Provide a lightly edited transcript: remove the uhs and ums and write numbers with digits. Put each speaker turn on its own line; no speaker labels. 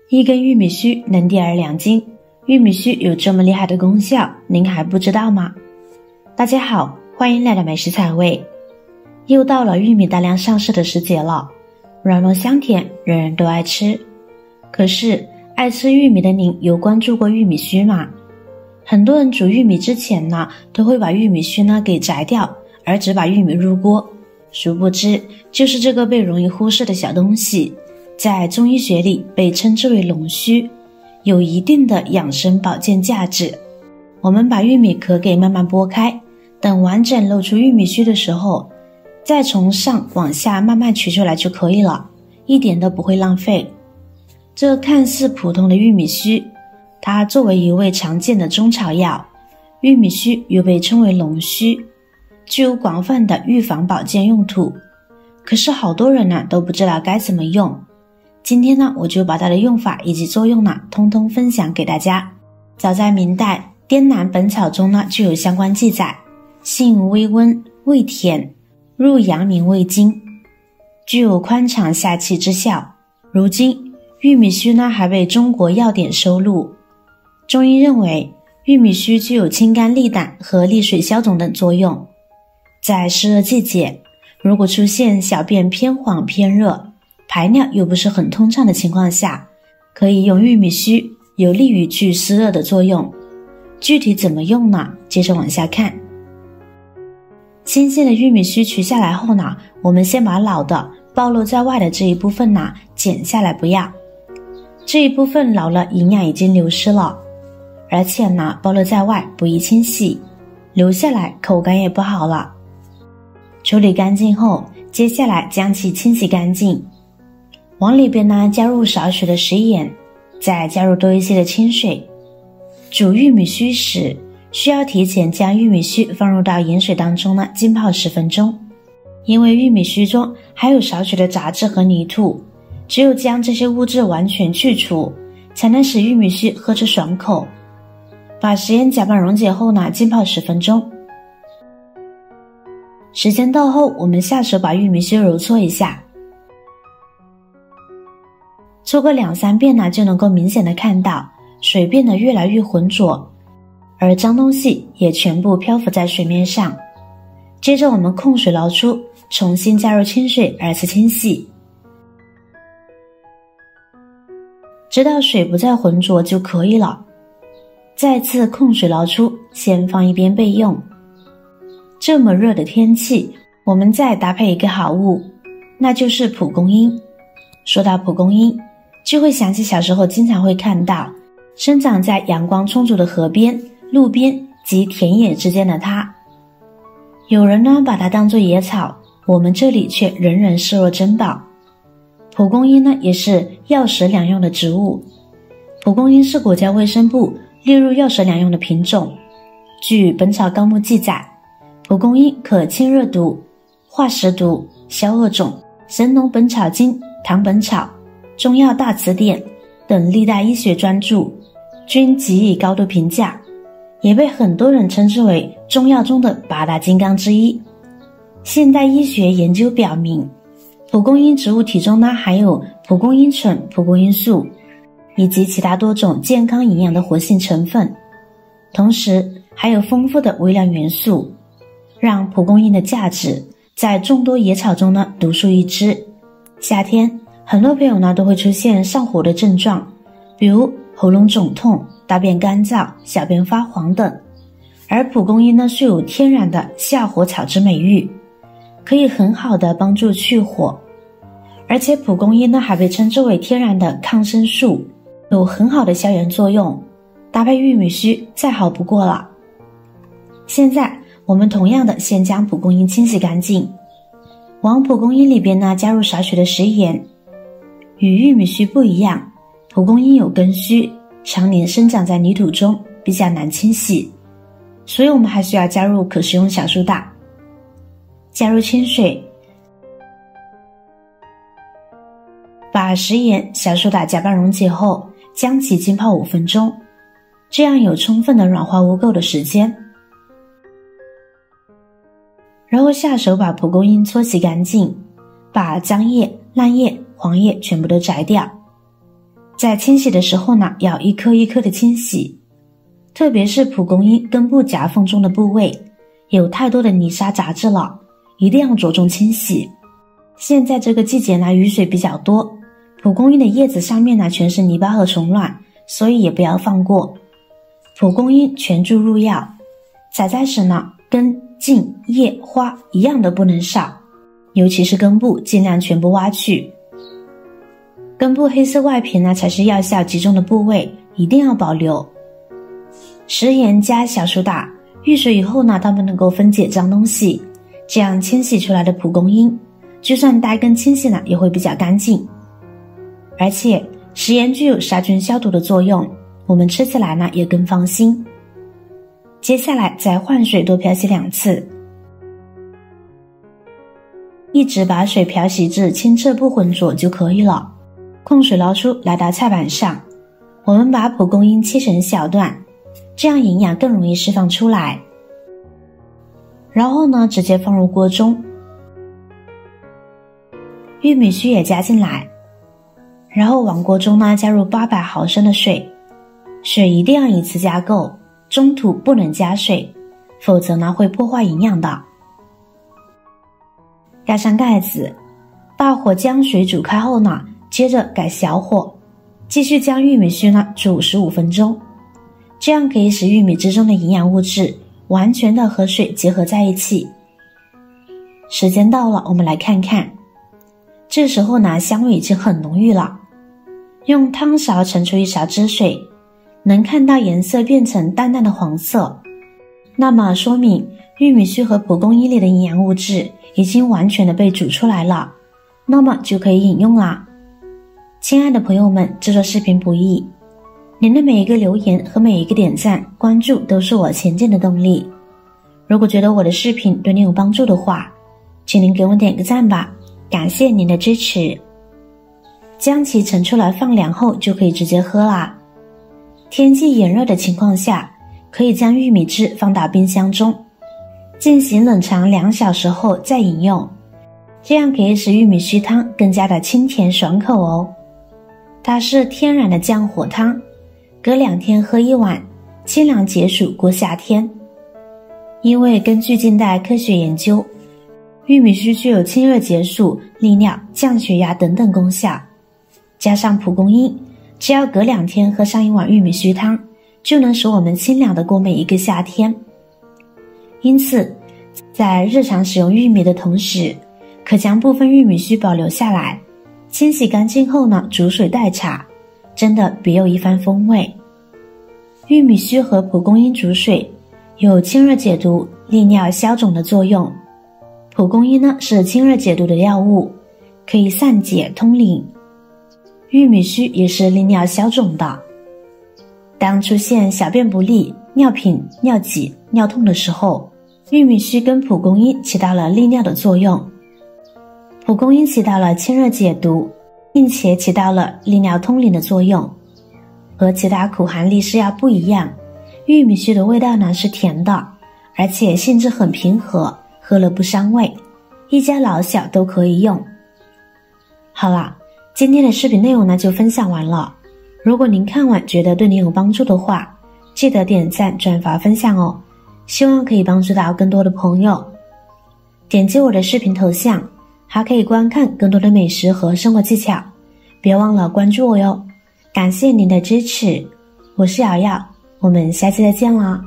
一根玉米须能抵2斤，玉米须有这么厉害的功效，您还不知道吗？大家好，欢迎来到美食彩味。又到了玉米大量上市的时节了，软糯香甜，人人都爱吃。可是爱吃玉米的您有关注过玉米须吗？很多人煮玉米之前呢，都会把玉米须呢给摘掉，而只把玉米入锅。殊不知，就是这个被容易忽视的小东西，在中医学里被称之为龙须，有一定的养生保健价值。我们把玉米壳给慢慢剥开，等完整露出玉米须的时候，再从上往下慢慢取出来就可以了，一点都不会浪费。这看似普通的玉米须，它作为一味常见的中草药，玉米须又被称为龙须，具有广泛的预防保健用途。可是好多人呢都不知道该怎么用。今天呢，我就把它的用法以及作用呢通通分享给大家。早在明代《滇南本草》中呢就有相关记载，性微温，味甜，入阳明胃经，具有宽肠下气之效。如今玉米须呢还被中国药典收录。中医认为玉米须具有清肝利胆和利水消肿等作用。在湿热季节，如果出现小便偏黄偏热，排尿又不是很通畅的情况下，可以用玉米须，有利于去湿热的作用。具体怎么用呢？接着往下看。新鲜的玉米须取下来后呢，我们先把老的暴露在外的这一部分呢剪下来不要。这一部分老了，营养已经流失了，而且呢暴露在外不易清洗，留下来口感也不好了。处理干净后，接下来将其清洗干净，往里边呢加入少许的食盐，再加入多一些的清水。煮玉米须时，需要提前将玉米须放入到盐水当中呢浸泡10分钟，因为玉米须中还有少许的杂质和泥土，只有将这些物质完全去除，才能使玉米须喝着爽口。把食盐搅拌溶解后呢，浸泡10分钟。时间到后，我们下手把玉米须揉搓一下，搓个2-3遍呢，就能够明显的看到水变得越来越浑浊，而脏东西也全部漂浮在水面上。接着我们控水捞出，重新加入清水2次清洗，直到水不再浑浊就可以了。再次控水捞出，先放一边备用。这么热的天气，我们再搭配一个好物，那就是蒲公英。说到蒲公英，就会想起小时候经常会看到生长在阳光充足的河边、路边及田野之间的它。有人呢把它当作野草，我们这里却人人视若珍宝。蒲公英呢也是药食两用的植物。蒲公英是国家卫生部列入药食两用的品种。据《本草纲目》记载，蒲公英可清热毒、化食毒、消恶肿。《神农本草经》、《唐本草》、《中药大辞典》等历代医学专著均给予高度评价，也被很多人称之为中药中的8大金刚之一。现代医学研究表明，蒲公英植物体中呢含有蒲公英醇、蒲公英素以及其他多种健康营养的活性成分，同时还有丰富的微量元素，让蒲公英的价值在众多野草中呢独树一帜。夏天很多朋友呢都会出现上火的症状，比如喉咙肿痛、大便干燥、小便发黄等，而蒲公英呢是有天然的下火草之美誉，可以很好的帮助去火。而且蒲公英呢还被称之为天然的抗生素，有很好的消炎作用，搭配玉米须再好不过了。现在我们同样的先将蒲公英清洗干净，往蒲公英里边呢加入少许的食盐。与玉米须不一样，蒲公英有根须，常年生长在泥土中，比较难清洗，所以我们还需要加入可食用小苏打。加入清水，把食盐、小苏打搅拌溶解后，将其浸泡5分钟，这样有充分的软化污垢的时间。然后下手把蒲公英搓洗干净，把脏叶、烂叶、黄叶全部都摘掉。在清洗的时候呢，要一颗一颗的清洗，特别是蒲公英根部夹缝中的部位，有太多的泥沙杂质了，一定要着重清洗。现在这个季节呢，雨水比较多，蒲公英的叶子上面呢全是泥巴和虫卵，所以也不要放过。蒲公英全株入药，采摘时呢，根、茎、叶、花一样都不能少，尤其是根部尽量全部挖去。根部黑色外皮呢才是药效集中的部位，一定要保留。食盐加小苏打，遇水以后呢，它们能够分解脏东西，这样清洗出来的蒲公英，就算带根清洗呢，也会比较干净。而且食盐具有杀菌消毒的作用，我们吃起来呢也更放心。接下来再换水多漂洗2次，一直把水漂洗至清澈不浑浊就可以了。控水捞出，来到菜板上，我们把蒲公英切成小段，这样营养更容易释放出来。然后呢，直接放入锅中，玉米须也加进来，然后往锅中呢加入800毫升的水，水一定要一次加够，中途不能加水，否则呢会破坏营养的。盖上盖子，大火将水煮开后呢，接着改小火，继续将玉米须呢煮15分钟，这样可以使玉米之中的营养物质完全的和水结合在一起。时间到了，我们来看看，这时候呢香味已经很浓郁了，用汤勺盛出1勺汁水，能看到颜色变成淡淡的黄色，那么说明玉米须和蒲公英里的营养物质已经完全的被煮出来了，那么就可以饮用啦。亲爱的朋友们，制作视频不易，您的每一个留言和每一个点赞、关注都是我前进的动力。如果觉得我的视频对您有帮助的话，请您给我点个赞吧，感谢您的支持。将其盛出来放凉后就可以直接喝啦。天气炎热的情况下，可以将玉米汁放到冰箱中，进行冷藏2小时后再饮用，这样可以使玉米须汤更加的清甜爽口哦。它是天然的降火汤，隔2天喝1碗，清凉解暑过夏天。因为根据近代科学研究，玉米须具有清热解暑、利尿、降血压等等功效，加上蒲公英，只要隔2天喝上1碗玉米须汤，就能使我们清凉的过每一个夏天。因此，在日常使用玉米的同时，可将部分玉米须保留下来，清洗干净后呢，煮水代茶，真的别有一番风味。玉米须和蒲公英煮水有清热解毒、利尿消肿的作用。蒲公英呢是清热解毒的药物，可以散解通淋。玉米须也是利尿消肿的。当出现小便不利、尿频、尿急、尿痛的时候，玉米须跟蒲公英起到了利尿的作用。蒲公英起到了清热解毒，并且起到了利尿通淋的作用。和其他苦寒利湿药不一样，玉米须的味道呢是甜的，而且性质很平和，喝了不伤胃，一家老小都可以用。好啦，今天的视频内容呢就分享完了。如果您看完觉得对您有帮助的话，记得点赞、转发、分享哦，希望可以帮助到更多的朋友。点击我的视频头像，还可以观看更多的美食和生活技巧，别忘了关注我哟。感谢您的支持，我是瑶瑶，我们下期再见啦。